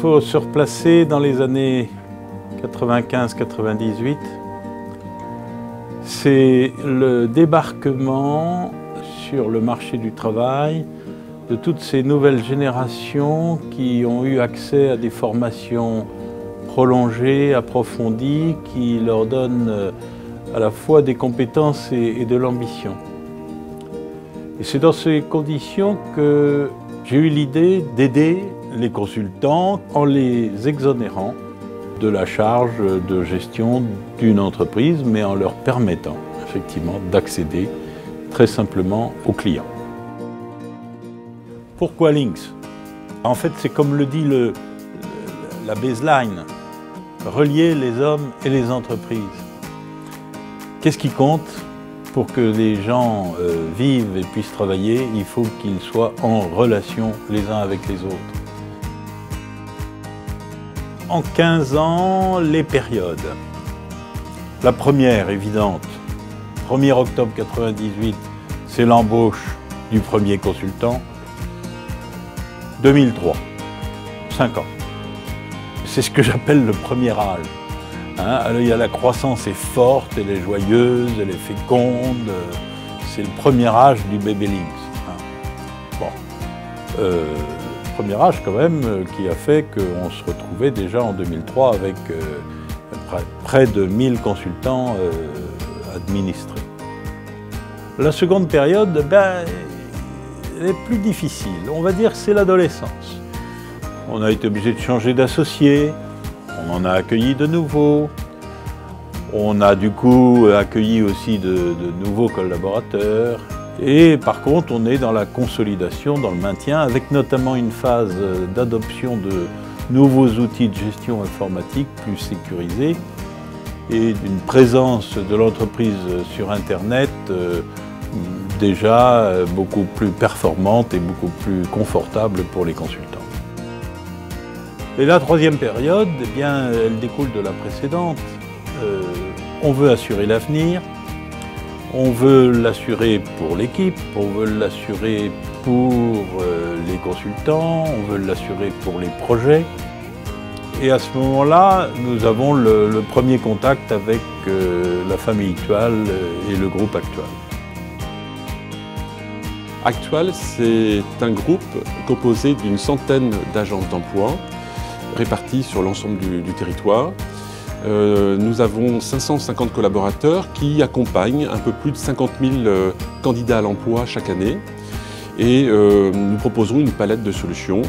faut se replacer dans les années 95-98. C'est le débarquement sur le marché du travail de toutes ces nouvelles générations qui ont eu accès à des formations prolongées, approfondies, qui leur donnent à la fois des compétences et de l'ambition. Et c'est dans ces conditions que j'ai eu l'idée d'aider les consultants en les exonérant de la charge de gestion d'une entreprise, mais en leur permettant effectivement d'accéder très simplement aux clients. Pourquoi Lynx? En fait, c'est comme le dit la baseline, relier les hommes et les entreprises. Qu'est-ce qui compte pour que les gens vivent et puissent travailler? Il faut qu'ils soient en relation les uns avec les autres. En 15 ans, les périodes. La première, évidente, 1er octobre 98, c'est l'embauche du premier consultant. 2003, 5 ans. C'est ce que j'appelle le premier âge. Alors, il y a la croissance est forte, elle est joyeuse, elle est féconde. C'est le premier âge du bébé Lynx. Bon. Premier âge quand même qui a fait qu'on se retrouvait déjà en 2003 avec près de 1000 consultants administrés. La seconde période, elle est plus difficile. On va dire que c'est l'adolescence. On a été obligé de changer d'associé, on en a accueilli de nouveaux, on a du coup accueilli aussi de nouveaux collaborateurs. Et par contre, on est dans la consolidation, dans le maintien, avec notamment une phase d'adoption de nouveaux outils de gestion informatique plus sécurisés et d'une présence de l'entreprise sur Internet déjà beaucoup plus performante et beaucoup plus confortable pour les consultants. Et la troisième période, eh bien, elle découle de la précédente. On veut assurer l'avenir. On veut l'assurer pour l'équipe, on veut l'assurer pour les consultants, on veut l'assurer pour les projets. Et à ce moment-là, nous avons le premier contact avec la famille Actual et le groupe Actual. Actual, c'est un groupe composé d'une centaine d'agences d'emploi réparties sur l'ensemble du territoire. Nous avons 550 collaborateurs qui accompagnent un peu plus de 50 000 candidats à l'emploi chaque année. Et nous proposons une palette de solutions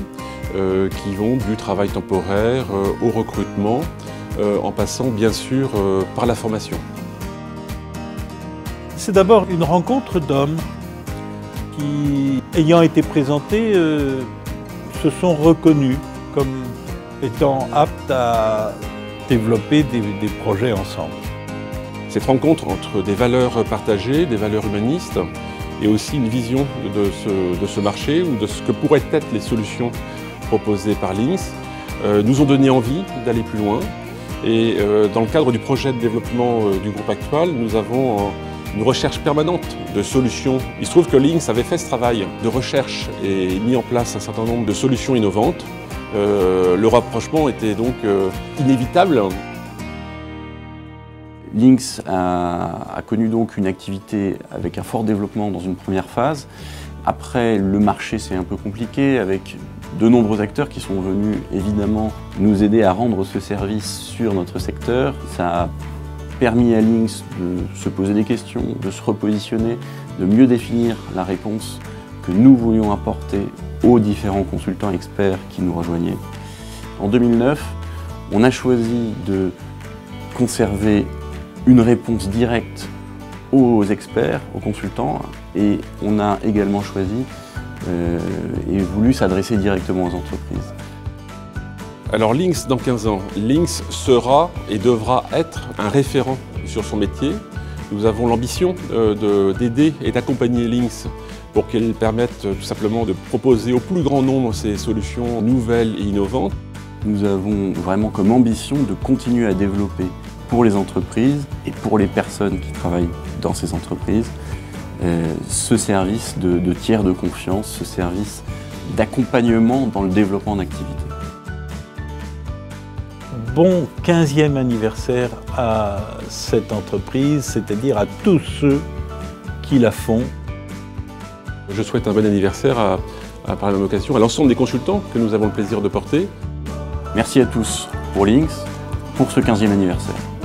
qui vont du travail temporaire au recrutement, en passant bien sûr par la formation. C'est d'abord une rencontre d'hommes qui, ayant été présentés, se sont reconnus comme étant aptes à développer des projets ensemble. Cette rencontre entre des valeurs partagées, des valeurs humanistes et aussi une vision de ce marché ou de ce que pourraient être les solutions proposées par Lynx nous ont donné envie d'aller plus loin. Et dans le cadre du projet de développement du groupe Actual, nous avons une recherche permanente de solutions. Il se trouve que Lynx avait fait ce travail de recherche et mis en place un certain nombre de solutions innovantes. Le rapprochement était donc inévitable. Lynx a connu donc une activité avec un fort développement dans une première phase. Après, le marché c'est un peu compliqué avec de nombreux acteurs qui sont venus évidemment nous aider à rendre ce service sur notre secteur. Ça a permis à Lynx de se poser des questions, de se repositionner, de mieux définir la réponse que nous voulions apporter aux différents consultants experts qui nous rejoignaient. En 2009, on a choisi de conserver une réponse directe aux experts, aux consultants, et on a également choisi et voulu s'adresser directement aux entreprises. Alors Lynx, dans 15 ans, Lynx sera et devra être un référent sur son métier. Nous avons l'ambition d'aider et d'accompagner Lynx pour qu'elle permette tout simplement de proposer au plus grand nombre ces solutions nouvelles et innovantes. Nous avons vraiment comme ambition de continuer à développer pour les entreprises et pour les personnes qui travaillent dans ces entreprises ce service de tiers de confiance, ce service d'accompagnement dans le développement d'activités. bon 15e anniversaire à cette entreprise, c'est-à-dire à tous ceux qui la font. Je souhaite un bon anniversaire par la même occasion à l'ensemble des consultants que nous avons le plaisir de porter. Merci à tous pour Lynx, pour ce 15e anniversaire.